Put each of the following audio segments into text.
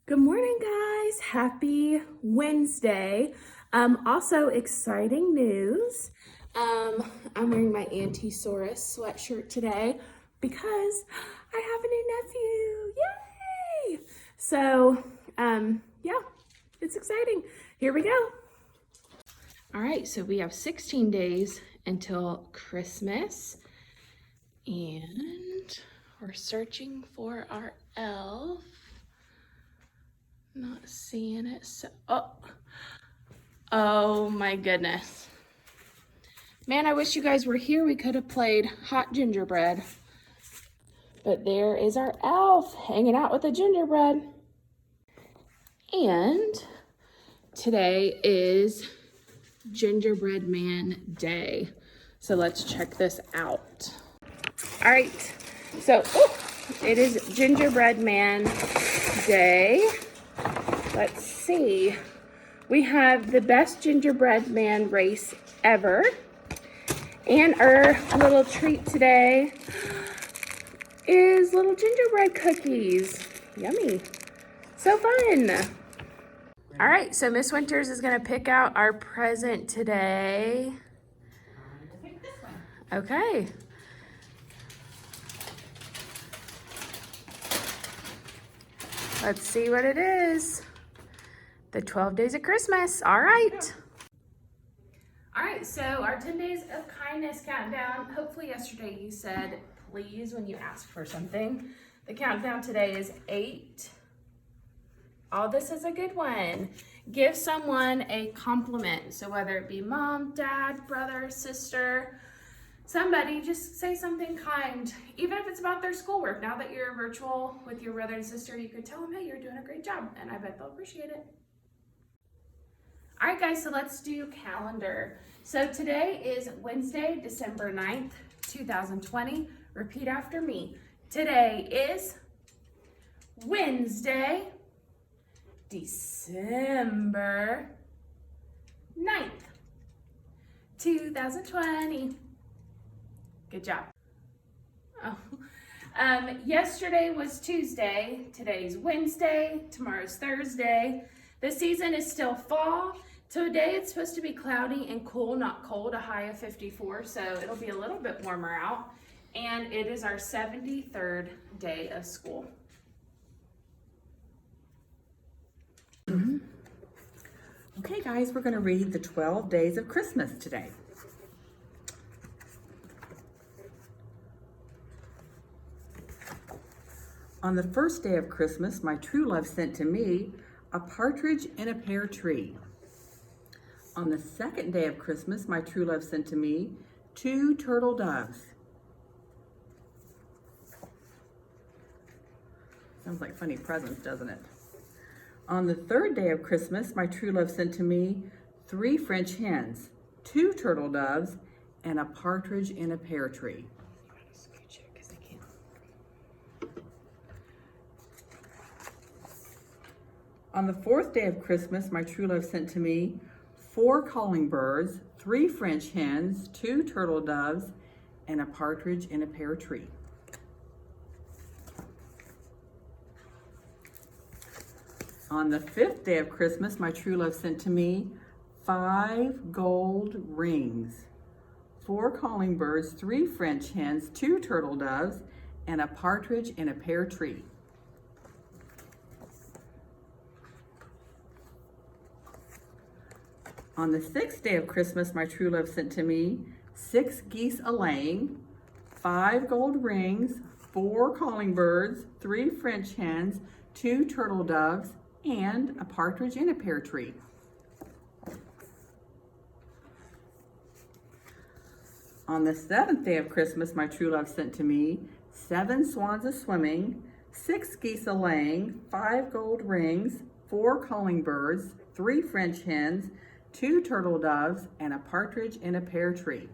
Good morning, guys. Happy Wednesday. Also exciting news. I'm wearing my Auntie Saurus sweatshirt today because I have a new nephew. Yay! So, yeah, it's exciting. Here we go. All right, so we have 16 days until Christmas, and we're searching for our elf. Not seeing it. Oh my goodness. Man, I wish you guys were here. We could have played hot gingerbread. But there is our elf hanging out with the gingerbread. And today is Gingerbread Man Day. So let's check this out. All right. So it is Gingerbread Man Day. Let's see. We have the best gingerbread man race ever. And our little treat today is little gingerbread cookies. Yummy. So fun. All right, so Miss Winters is gonna pick out our present today. Pick this one. Okay. Let's see what it is. The 12 Days of Christmas. All right. All right, so our 10 Days of Kindness countdown. Hopefully yesterday you said please when you asked for something. The countdown today is 8. Oh, this is a good one. Give someone a compliment. So whether it be mom, dad, brother, sister, somebody, just say something kind. Even if it's about their schoolwork. Now that you're virtual with your brother and sister, you could tell them, hey, you're doing a great job. And I bet they'll appreciate it. All right, guys, so let's do calendar. So today is Wednesday, December 9th, 2020. Repeat after me. Today is Wednesday, December 9th, 2020. Good job. Oh. Yesterday was Tuesday. Today's Wednesday. Tomorrow's Thursday. The season is still fall. Today it's supposed to be cloudy and cool, not cold, a high of 54, so it'll be a little bit warmer out. And it is our 73rd day of school. Okay, guys, we're going to read the 12 Days of Christmas today. On the first day of Christmas, my true love sent to me a partridge in a pear tree. On the second day of Christmas, my true love sent to me 2 turtle doves. Sounds like funny presents, doesn't it? On the third day of Christmas, my true love sent to me 3 French hens, 2 turtle doves, and a partridge in a pear tree. On the fourth day of Christmas, my true love sent to me 4 calling birds, 3 French hens, 2 turtle doves, and a partridge in a pear tree. On the fifth day of Christmas, my true love sent to me 5 gold rings, 4 calling birds, 3 French hens, 2 turtle doves, and a partridge in a pear tree. On the sixth day of Christmas, my true love sent to me 6 geese a-laying, 5 gold rings, 4 calling birds, 3 French hens, 2 turtle doves, and a partridge in a pear tree. On the seventh day of Christmas, my true love sent to me 7 swans a-swimming, 6 geese a-laying, 5 gold rings, 4 calling birds, 3 French hens, 2 turtle doves, and a partridge in a pear tree.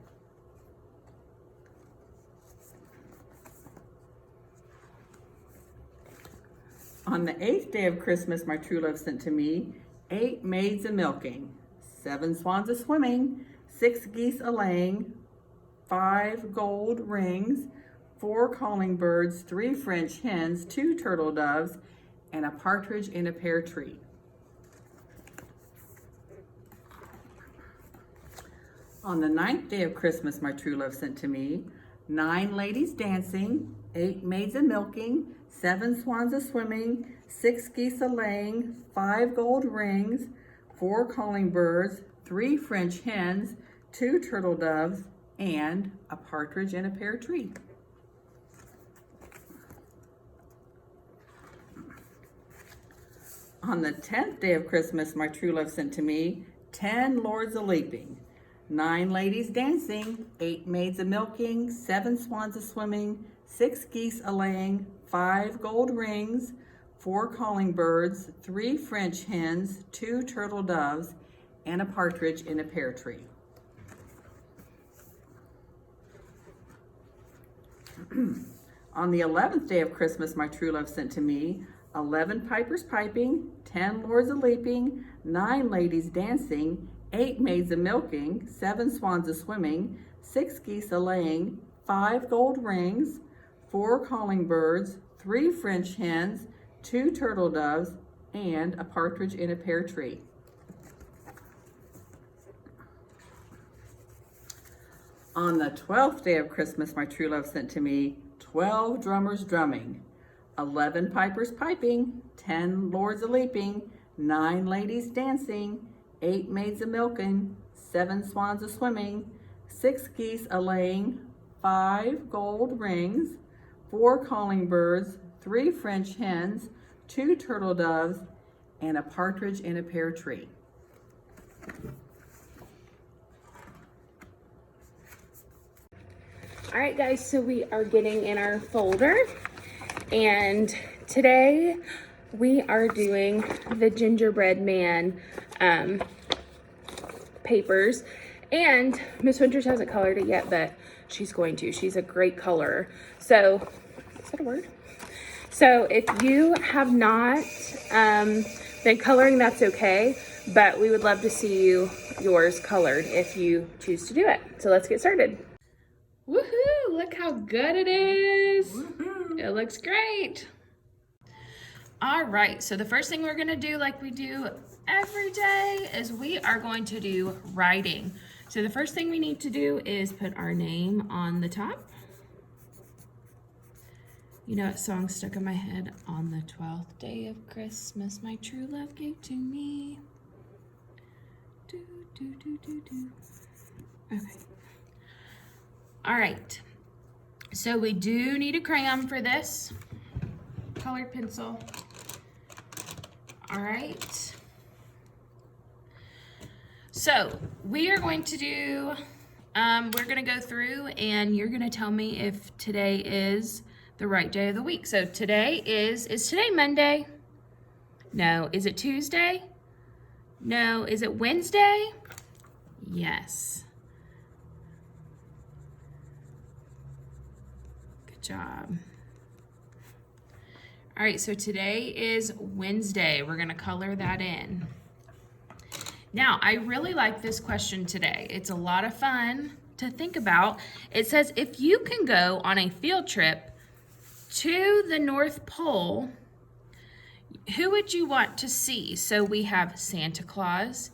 On the eighth day of Christmas, my true love sent to me 8 maids a-milking, 7 swans a-swimming, 6 geese a-laying, 5 gold rings, 4 calling birds, 3 French hens, 2 turtle doves, and a partridge in a pear tree. On the 9th day of Christmas, my true love sent to me 9 ladies dancing, 8 maids a milking, 7 swans a swimming, 6 geese a laying, 5 gold rings, 4 calling birds, 3 French hens, 2 turtle doves, and a partridge in a pear tree. On the 10th day of Christmas, my true love sent to me 10 lords a leaping, 9 ladies dancing, 8 maids a milking, 7 swans a swimming, 6 geese a laying, 5 gold rings, 4 calling birds, 3 French hens, 2 turtle doves, and a partridge in a pear tree. On the 11th day of Christmas, my true love sent to me 11 pipers piping, 10 lords a leaping, 9 ladies dancing, 8 maids a milking, 7 swans a swimming, 6 geese a laying, 5 gold rings, 4 calling birds, 3 French hens, 2 turtle doves, and a partridge in a pear tree. On the 12th day of Christmas, my true love sent to me 12 drummers drumming, 11 pipers piping, 10 lords a leaping, 9 ladies dancing, 8 maids a milking, 7 swans a swimming, 6 geese a laying, 5 gold rings, 4 calling birds, 3 French hens, 2 turtle doves, and a partridge in a pear tree. All right, guys, so we are getting in our folder, and today we are doing the gingerbread man papers, and Miss Winters hasn't colored it yet, but she's going to. She's a great colorer. So, is that a word? So if you have not been coloring, that's okay, but we would love to see yours colored if you choose to do it. So let's get started. Woohoo! Look how good it is. Woohoo. It looks great. All right, so the first thing we're gonna do, like we do every day, is we are going to do writing. So the first thing we need to do is put our name on the top. You know what song stuck in my head? On the 12th day of Christmas, my true love gave to me. Do, do, do, do, do. Okay. All right, so we do need a crayon for this, colored pencil. All right, so we are going to do, we're gonna go through and you're gonna tell me if today is the right day of the week. So today is today Monday? No. Is it Tuesday? No. Is it Wednesday? Yes. Job. All right, so today is Wednesday. We're gonna color that in. Now, I really like this question today. It's a lot of fun to think about. It says, if you can go on a field trip to the North Pole, who would you want to see? So we have Santa Claus,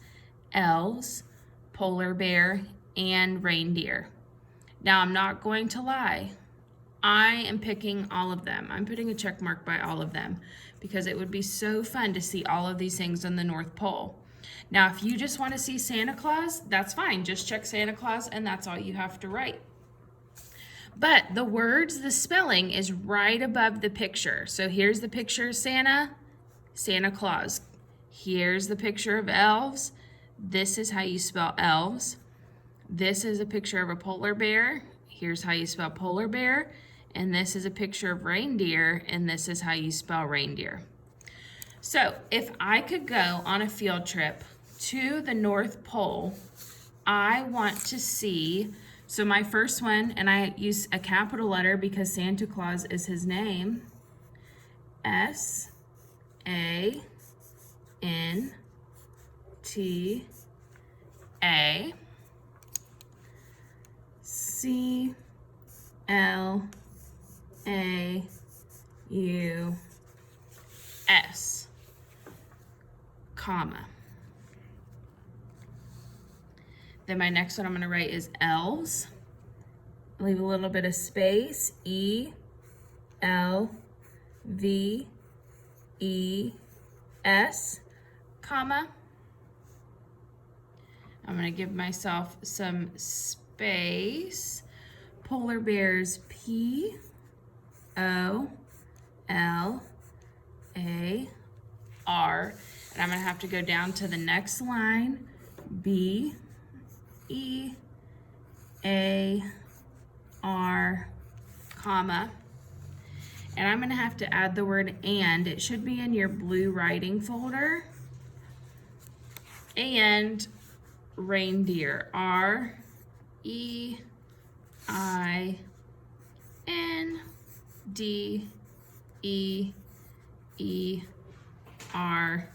elves, polar bear, and reindeer. Now, I'm not going to lie. I am picking all of them. I'm putting a check mark by all of them because it would be so fun to see all of these things on the North Pole. Now, if you just want to see Santa Claus, that's fine. Just check Santa Claus and that's all you have to write. But the words, the spelling is right above the picture. So here's the picture of Santa, Santa Claus. Here's the picture of elves. This is how you spell elves. This is a picture of a polar bear. Here's how you spell polar bear. And this is a picture of reindeer, and this is how you spell reindeer. So if I could go on a field trip to the North Pole, I want to see, so my first one, and I use a capital letter because Santa Claus is his name, S-A-N-T-A C-L-A-U-S. S, comma. Then my next one I'm gonna write is elves. Leave a little bit of space, E, L, V, E, S, comma. I'm gonna give myself some space. Polar bears, P, O, L, A, R. And I'm gonna have to go down to the next line, B, E, A, R, comma. And I'm gonna have to add the word and. It should be in your blue writing folder. And reindeer, R, E, I, N, D, E, E, R,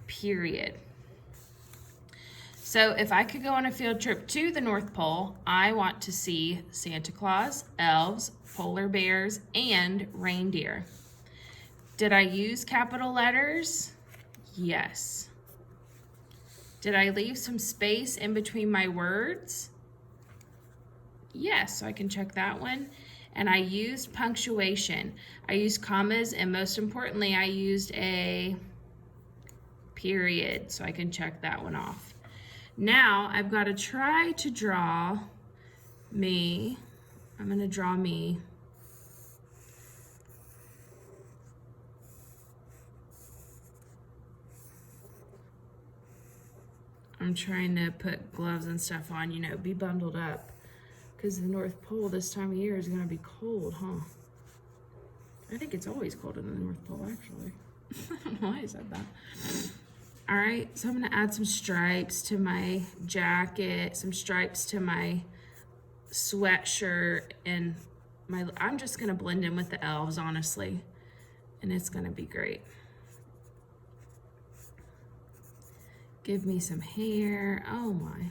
period. So if I could go on a field trip to the North Pole, I want to see Santa Claus, elves, polar bears, and reindeer. Did I use capital letters? Yes. Did I leave some space in between my words? Yes, so I can check that one. And I used punctuation. I used commas, and most importantly, I used a period, so I can check that one off. Now I've got to try to draw me. I'm going to draw me. I'm trying to put gloves and stuff on, you know, be bundled up. Because the North Pole this time of year is going to be cold, huh? I think it's always cold in the North Pole, actually. I don't know why I said that. All right, so I'm going to add some stripes to my jacket, some stripes to my sweatshirt, and I'm just going to blend in with the elves, honestly. And it's going to be great. Give me some hair. Oh, my.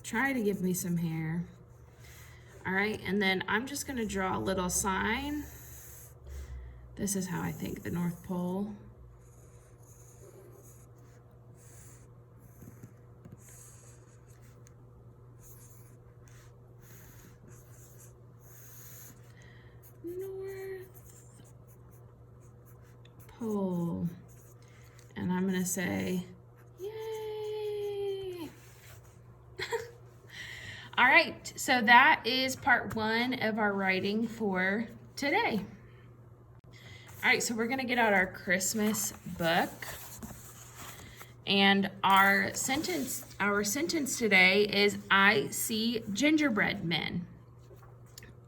Try to give me some hair. All right, and then I'm just gonna draw a little sign. This is how I think the North Pole. North Pole. And I'm gonna say, yay. All right, so that is part 1 of our writing for today. All right, so we're gonna get out our Christmas book. And our sentence today is, I see gingerbread men.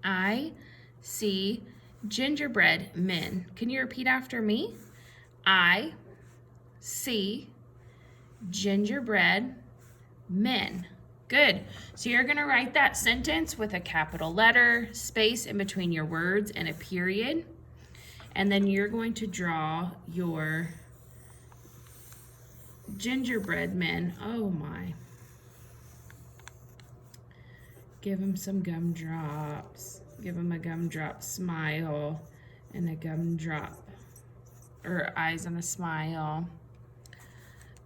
I see gingerbread men. Can you repeat after me? I see gingerbread men. Good. So you're going to write that sentence with a capital letter, space in between your words, and a period. And then you're going to draw your gingerbread men. Oh my. Give them some gumdrops. Give them a gumdrop smile and a gumdrop, or eyes on a smile.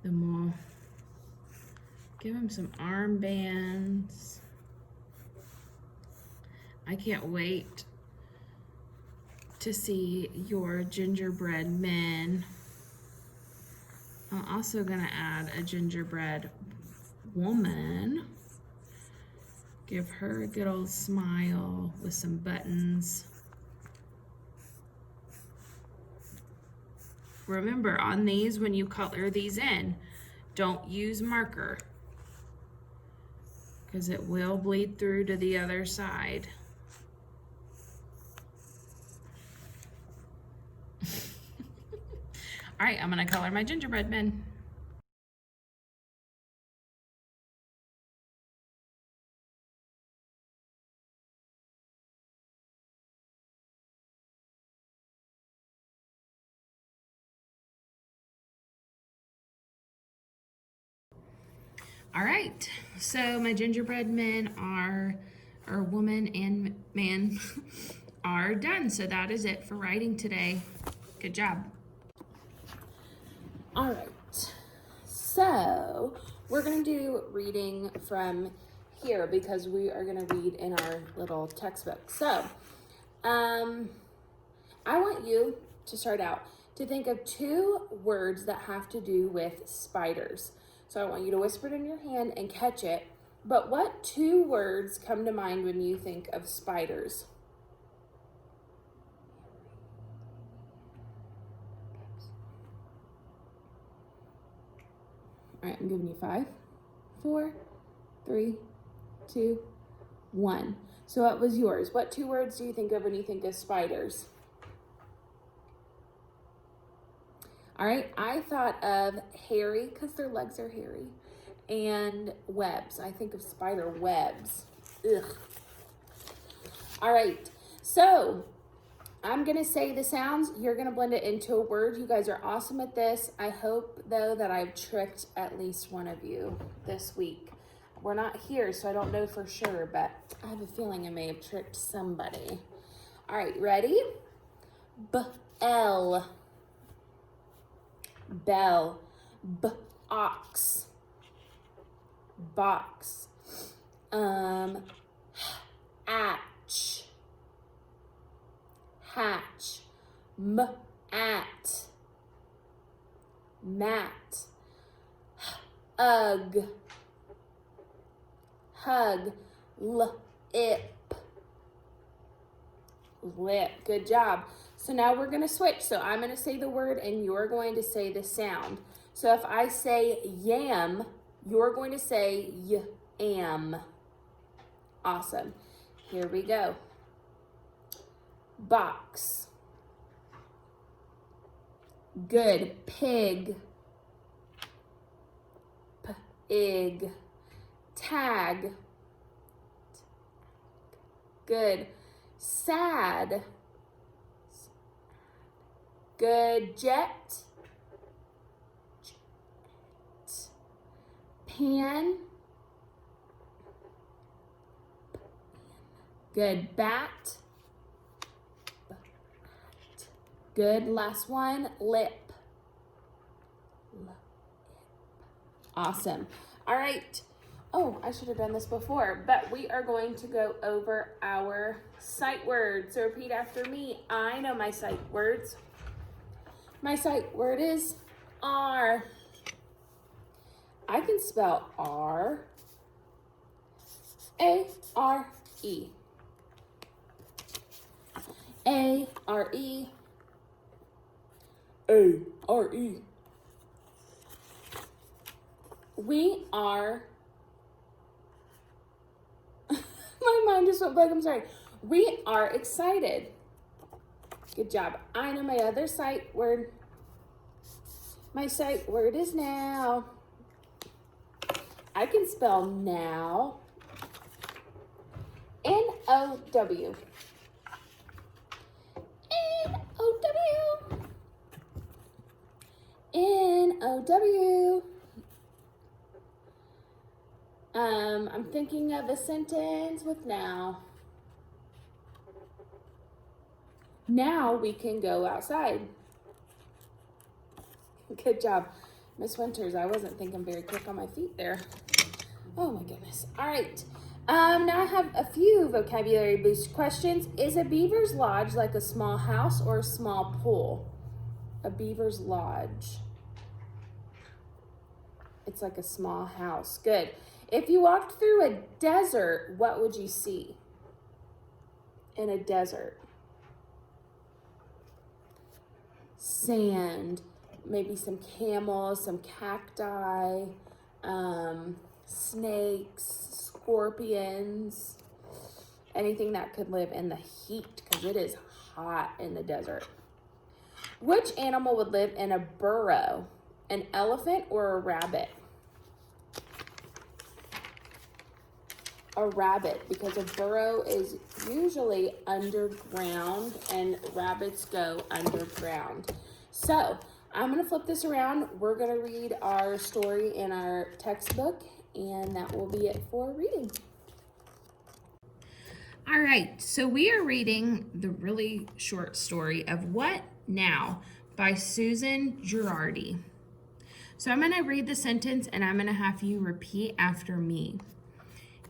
Then we'll give them some armbands. I can't wait to see your gingerbread men. I'm also gonna add a gingerbread woman. Give her a good old smile with some buttons. Remember, on these, when you color these in, don't use marker, because it will bleed through to the other side. All right, I'm gonna color my gingerbread men. All right, so my gingerbread men are, or woman and man, are done. So that is it for writing today. Good job. All right. So we're going to do reading from here because we are going to read in our little textbook. So I want you to start out to think of 2 words that have to do with spiders. So I want you to whisper it in your hand and catch it. But what 2 words come to mind when you think of spiders? All right, I'm giving you 5, 4, 3, 2, 1. So what was yours? What 2 words do you think of when you think of spiders? All right, I thought of hairy because their legs are hairy, and webs. I think of spider webs. Ugh. All right, so I'm gonna say the sounds. You're gonna blend it into a word. You guys are awesome at this. I hope though that I've tricked at least one of you this week. We're not here, so I don't know for sure, but I have a feeling I may have tricked somebody. All right, ready? B-L. Bell. B-ox. Box. Hatch. Hatch. M-at. Mat. Ugh. Hug. Lip. Lip. Good job. So now we're going to switch. So I'm going to say the word and you're going to say the sound. So if I say yam, you're going to say y-am. Awesome. Here we go. Box. Good. Pig. Pig. Tag. Good. Sad. Good. Jet. Pan. Good. Bat. Good. Last one. Lip. Awesome. All right. Oh, I should have done this before, but we are going to go over our sight words. So repeat after me. I know my sight words. My sight word is R. I can spell R. A-R-E. A-R-E. A-R-E. We are, my mind just went blank, I'm sorry. We are excited. Good job. I know my other sight word. My sight word is now. I can spell now. N-O-W. N-O-W. N-O-W. I'm thinking of a sentence with now. Now we can go outside. Good job, Miss Winters. I wasn't thinking very quick on my feet there. Oh my goodness. All right. Now I have a few vocabulary boost questions. Is a beaver's lodge like a small house or a small pool? A beaver's lodge. It's like a small house. Good. If you walked through a desert, what would you see in a desert? Sand, maybe some camels, some cacti, snakes, scorpions, anything that could live in the heat because it is hot in the desert. Which animal would live in a burrow? An elephant or a rabbit? A rabbit, because a burrow is usually underground and rabbits go underground. So I'm going to flip this around. We're going to read our story in our textbook, and that will be it for reading. All right, so we are reading the really short story of What Now by Susan Girardi. So I'm going to read the sentence and I'm going to have you repeat after me.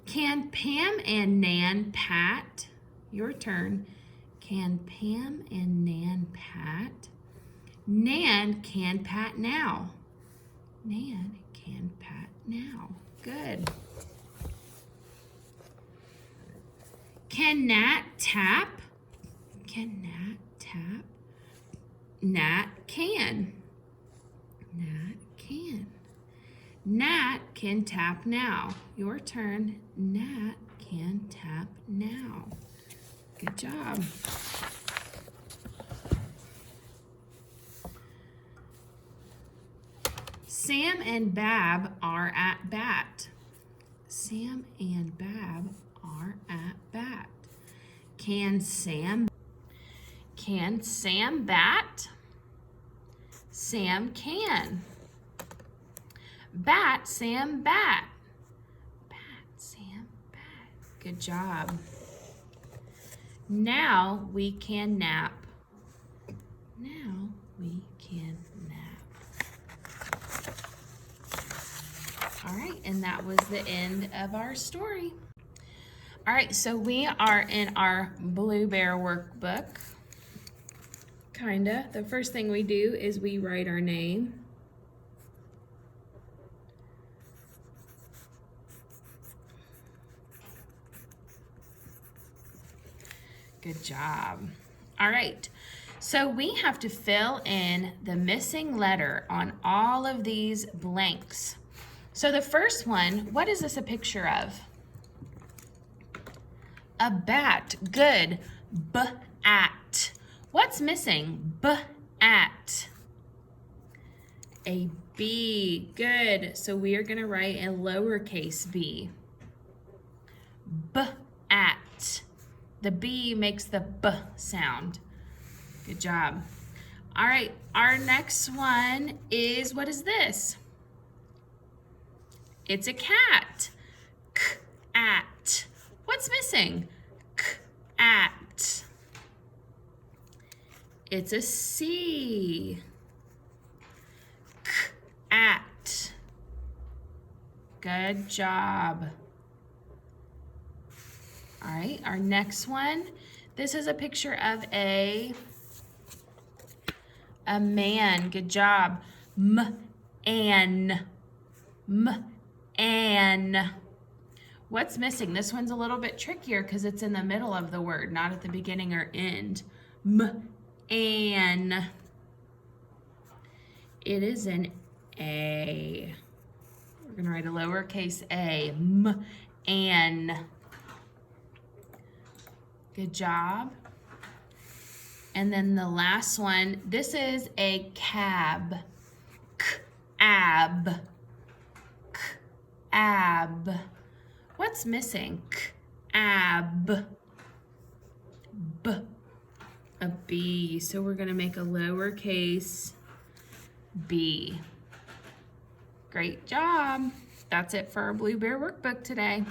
Can Pam and Nan pat? Your turn. Can Pam and Nan pat? Nan can pat now. Nan can pat now. Good. Can Nat tap? Can Nat tap? Nat can. Nat can. Nat can tap now. Your turn. Nat can tap now. Good job. Sam and Bab are at bat. Sam and Bab are at bat. Can Sam bat? Sam can. Bat Sam bat. Bat Sam bat. Good job. Now we can nap. Now we can nap. All right, and that was the end of our story. All right, so we are in our Blue Bear workbook. Kinda. The first thing we do is we write our name. Good job. All right, so we have to fill in the missing letter on all of these blanks. So the first one, what is this a picture of? A bat. Good. B-at. What's missing? B-at. A B. Good. So we are going to write a lowercase b. B-at. The B makes the B sound. Good job. All right, our next one is, what is this? It's a cat. K-at. What's missing? K-at. It's a C. K-at. Good job. All right, our next one. This is a picture of a man. Good job. M-an. M-an. What's missing? This one's a little bit trickier because it's in the middle of the word, not at the beginning or end. M-an. It is an A. We're going to write a lowercase a. M-an. Good job. And then the last one, this is a cab. K-ab. K-ab. What's missing? K-ab. B. A B. So we're going to make a lowercase b. Great job. That's it for our Blue Bear workbook today.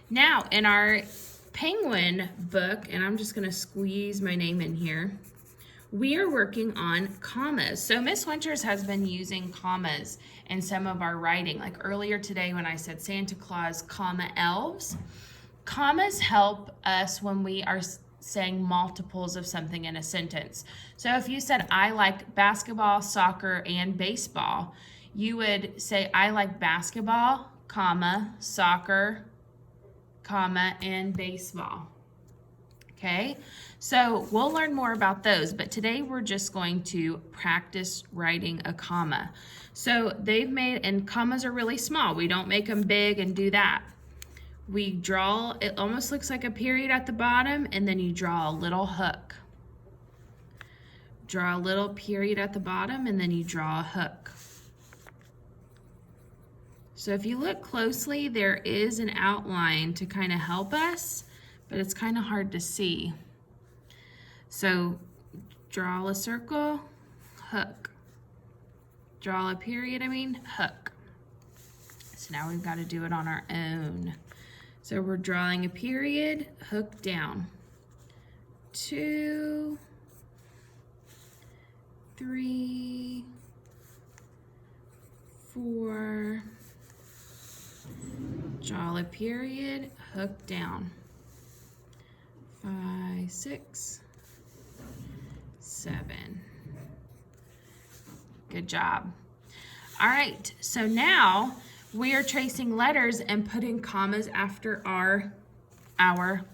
Now, in our Penguin book, and I'm just going to squeeze my name in here, we are working on commas. So Miss Winters has been using commas in some of our writing. Like earlier today when I said Santa Claus, comma, elves. Commas help us when we are saying multiples of something in a sentence. So if you said, I like basketball, soccer, and baseball, you would say, I like basketball, comma, soccer, comma, and baseball. Okay, so we'll learn more about those, but today we're just going to practice writing a comma. So they've made, and commas are really small. We don't make them big and do that. We draw, it almost looks like a period at the bottom, and then you draw a little hook. Draw a little period at the bottom, and then you draw a hook. So if you look closely, there is an outline to kind of help us, but it's kind of hard to see. So draw a circle, hook. Draw a period, hook. So now we've got to do it on our own. So we're drawing a period, hook down. 2, 3, 4, draw a period, hook down. 5, 6, 7. Good job. All right, so now we are tracing letters and putting commas after our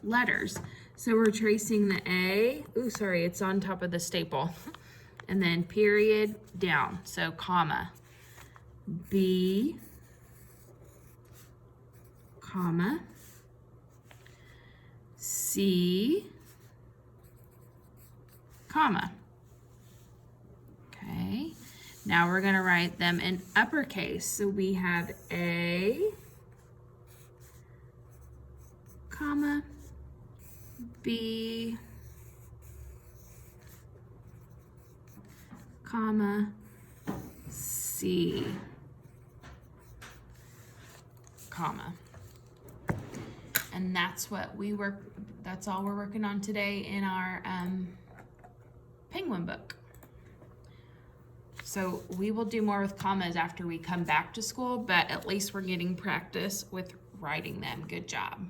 letters. So we're tracing the A, ooh, sorry, it's on top of the staple. And then period down, so comma. B, comma. C, comma. Okay, now we're gonna write them in uppercase. So we have A, comma, B, comma, C, comma. And that's what that's all we're working on today in our Penguin book. So we will do more with commas after we come back to school, but at least we're getting practice with writing them. Good job.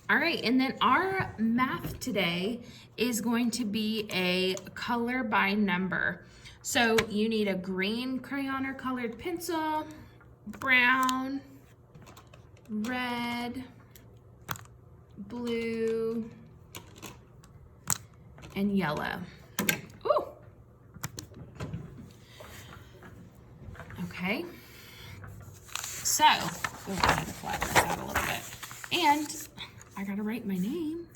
All right, and then our math today is going to be a color by number. So you need a green crayon or colored pencil, brown, red, blue, and yellow. Ooh. Okay. So, I had to flatten this out a little bit. And I gotta write my name.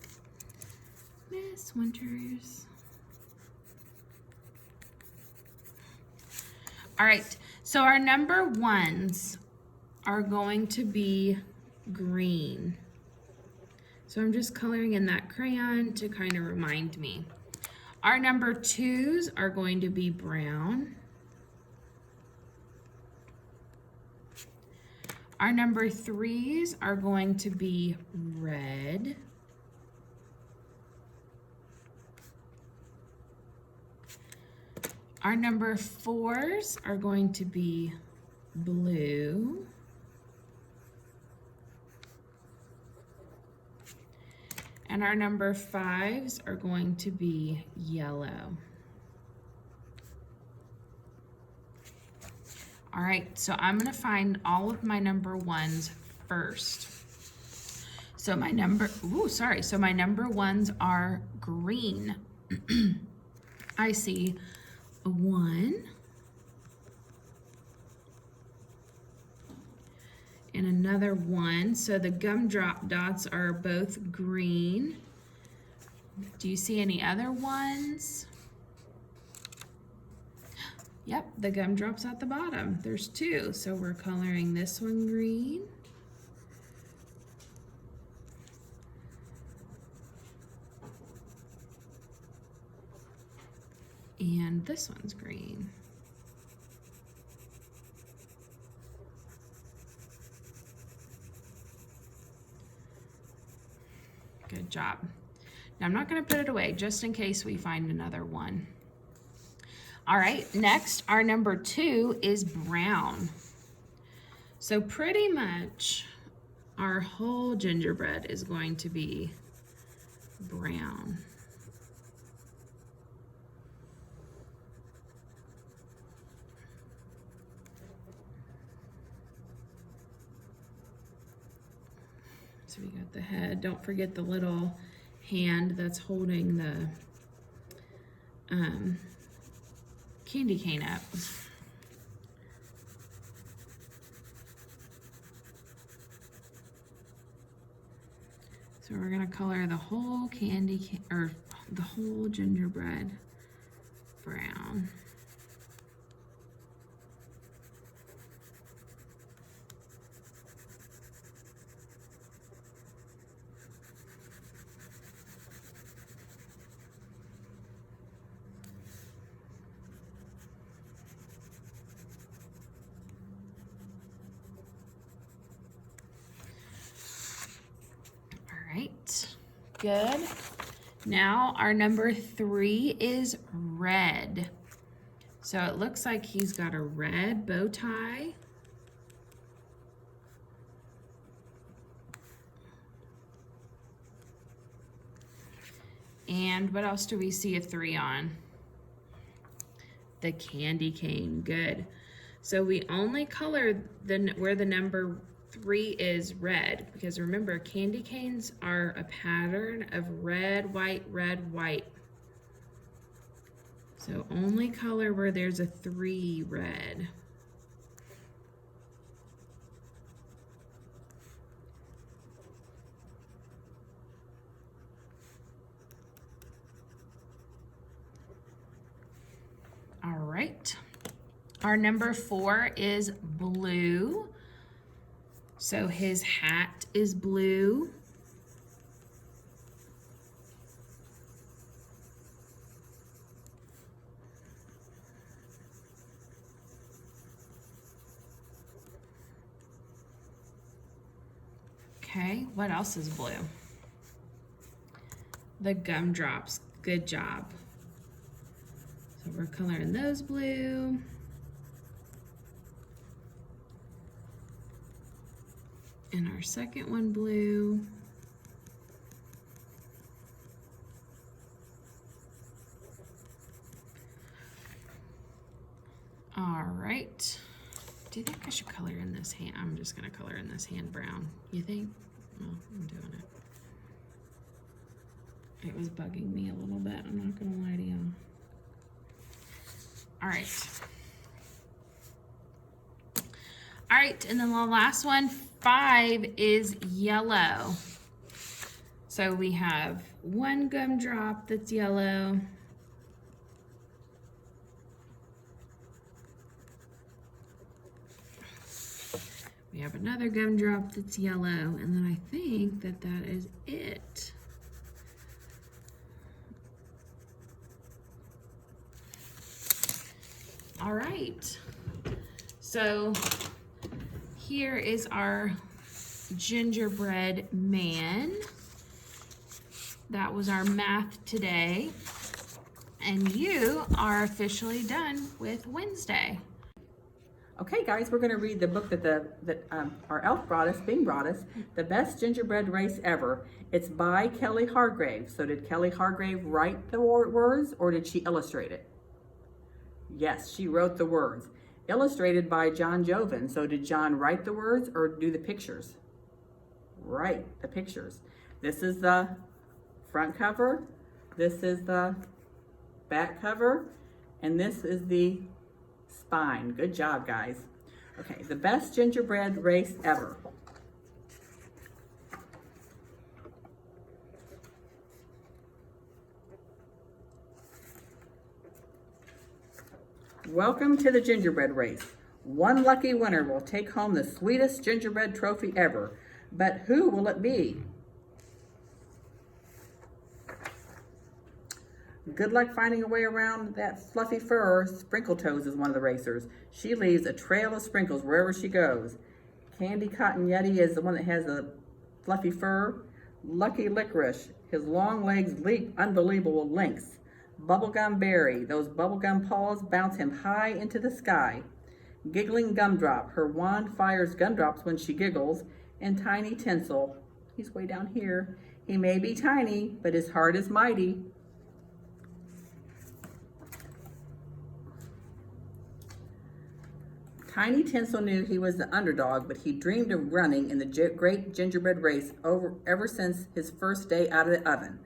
Miss Winters. All right, so our number ones are going to be green. So I'm just coloring in that crayon to kind of remind me. Our number twos are going to be brown. Our number threes are going to be red. Our number fours are going to be blue. And our number fives are going to be yellow. All right, so I'm gonna find all of my number ones first. So my number ones are green. I see a 1 and another 1. So the gumdrop dots are both green. Do you see any other ones? Yep, the gumdrop's at the bottom. There's 2, so we're coloring this one green. And this one's green. Good job. Now I'm not gonna put it away just in case we find another one. All right, next, our number 2 is brown. So pretty much our whole gingerbread is going to be brown. So we got the head. Don't forget the little hand that's holding the candy cane up. So we're gonna color the whole or the whole gingerbread brown. Good. Now our number 3 is red. So it looks like he's got a red bow tie. And what else do we see a 3 on? The candy cane. Good. So we only color where the number 3 is red, because remember, candy canes are a pattern of red, white, red, white. So only color where there's a 3 red. All right. Our number 4 is blue. So his hat is blue. Okay, what else is blue? The gumdrops. Good job. So we're coloring those blue. And our second one blue. All right. Do you think I should color in this hand? I'm just gonna color in this hand brown. You think? Well, I'm doing it. It was bugging me a little bit, I'm not gonna lie to you. All right. All right, and then the last one, 5, is yellow. So we have one gumdrop that's yellow. We have another gumdrop that's yellow, and then I think that that is it. All right, so here is our gingerbread man. That was our math today. And you are officially done with Wednesday. Okay, guys, we're going to read the book that our elf brought us, Bing brought us, The Best Gingerbread Race Ever. It's by Kelly Hargrave. So did Kelly Hargrave write the words, or did she illustrate it? Yes, she wrote the words. Illustrated by John Joven. So did John write the words or do the pictures? Right, the pictures. This is the front cover. This is the back cover. And this is the spine. Good job, guys. Okay, The Best Gingerbread Race Ever. Welcome to the gingerbread race. One lucky winner will take home the sweetest gingerbread trophy ever. But who will it be? Good luck finding a way around that fluffy fur. Sprinkle Toes is one of the racers. She leaves a trail of sprinkles wherever she goes. Candy Cotton Yeti is the one that has the fluffy fur. Lucky Licorice, his long legs leap unbelievable lengths. Bubblegum Berry, those bubblegum paws bounce him high into the sky. Giggling Gumdrop, her wand fires gumdrops when she giggles. And Tiny Tinsel, he's way down here. He may be tiny, but his heart is mighty. Tiny Tinsel knew he was the underdog, but he dreamed of running in the great gingerbread race ever since his first day out of the oven.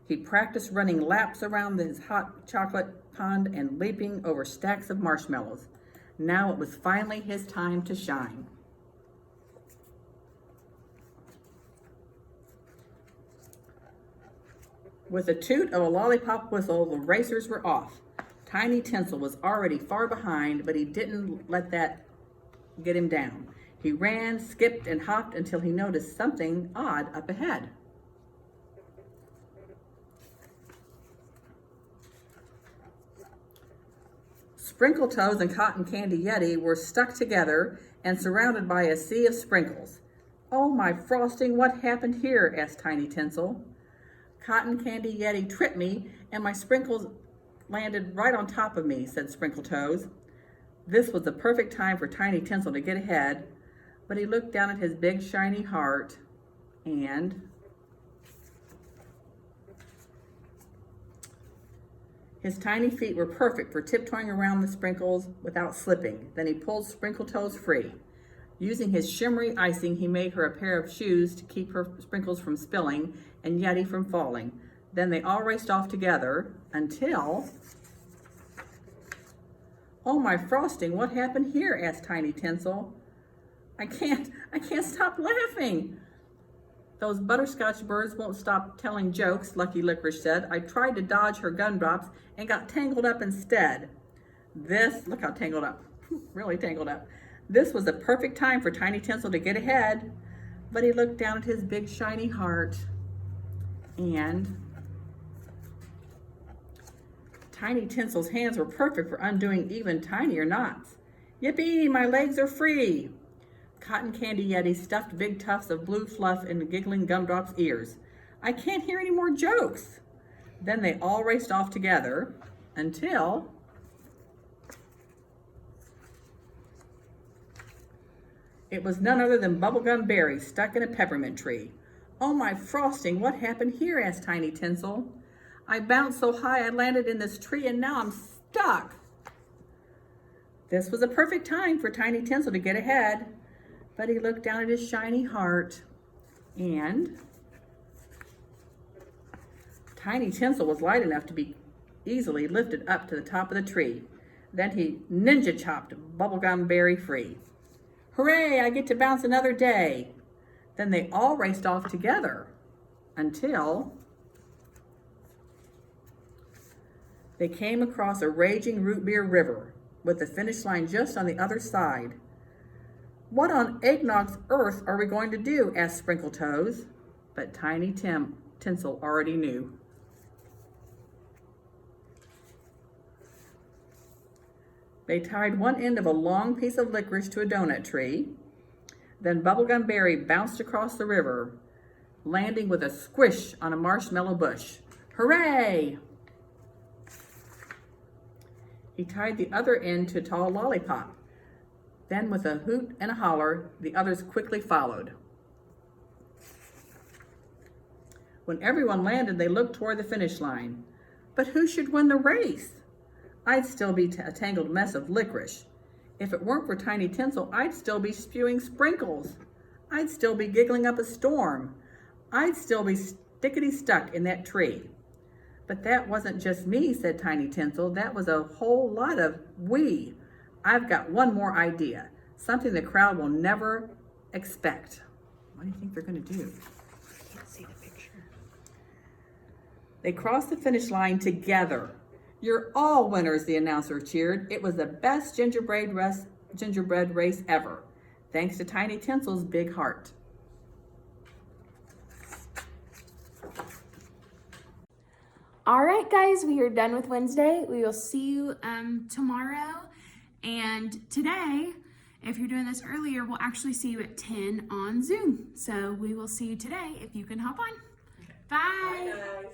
He practiced running laps around his hot chocolate pond and leaping over stacks of marshmallows. Now it was finally his time to shine. With a toot of a lollipop whistle, the racers were off. Tiny Tinsel was already far behind, but he didn't let that get him down. He ran, skipped, and hopped until he noticed something odd up ahead. Sprinkle Toes and Cotton Candy Yeti were stuck together and surrounded by a sea of sprinkles. "Oh, my frosting, what happened here?" asked Tiny Tinsel. Cotton Candy Yeti tripped me and my sprinkles landed right on top of me, said Sprinkle Toes. This was the perfect time for Tiny Tinsel to get ahead, but he looked down at his big shiny heart and his tiny feet were perfect for tiptoeing around the sprinkles without slipping. Then he pulled Sprinkle Toes free. Using his shimmery icing, he made her a pair of shoes to keep her sprinkles from spilling and Yeti from falling. Then they all raced off together until... "Oh, my frosting, what happened here?" asked Tiny Tinsel. I can't stop laughing. "Those butterscotch birds won't stop telling jokes," Lucky Licorice said. "I tried to dodge her gumdrops and got tangled up instead." Look how tangled up, really tangled up. This was the perfect time for Tiny Tinsel to get ahead, but he looked down at his big shiny heart and Tiny Tinsel's hands were perfect for undoing even tinier knots. "Yippee, my legs are free!" Cotton Candy Yeti stuffed big tufts of blue fluff into giggling Gumdrop's ears. "I can't hear any more jokes." Then they all raced off together until it was none other than Bubblegum Berry stuck in a peppermint tree. "Oh, my frosting, what happened here?" asked Tiny Tinsel. "I bounced so high I landed in this tree and now I'm stuck." This was a perfect time for Tiny Tinsel to get ahead, but he looked down at his shiny heart and Tiny Tinsel was light enough to be easily lifted up to the top of the tree. Then he ninja chopped Bubblegum Berry free. "Hooray, I get to bounce another day." Then they all raced off together until they came across a raging root beer river with the finish line just on the other side. "What on eggnog's earth are we going to do?" asked Sprinkle Toes, but Tiny Tinsel already knew. They tied one end of a long piece of licorice to a donut tree. Then Bubblegum Berry bounced across the river, landing with a squish on a marshmallow bush. "Hooray!" He tied the other end to a tall lollipop. Then with a hoot and a holler, the others quickly followed. When everyone landed, they looked toward the finish line. But who should win the race? I'd still be a tangled mess of licorice. If it weren't for Tiny Tinsel, I'd still be spewing sprinkles. I'd still be giggling up a storm. I'd still be stickety stuck in that tree. "But that wasn't just me," said Tiny Tinsel. "That was a whole lot of we. I've got one more idea, something the crowd will never expect." What do you think they're going to do? I can't see the picture. They crossed the finish line together. "You're all winners," the announcer cheered. "It was the best gingerbread race ever, thanks to Tiny Tinsel's big heart." All right, guys, we are done with Wednesday. We will see you tomorrow. And today, if you're doing this earlier, we'll actually see you at 10 on Zoom. So we will see you today if you can hop on. Okay. Bye. Bye, guys.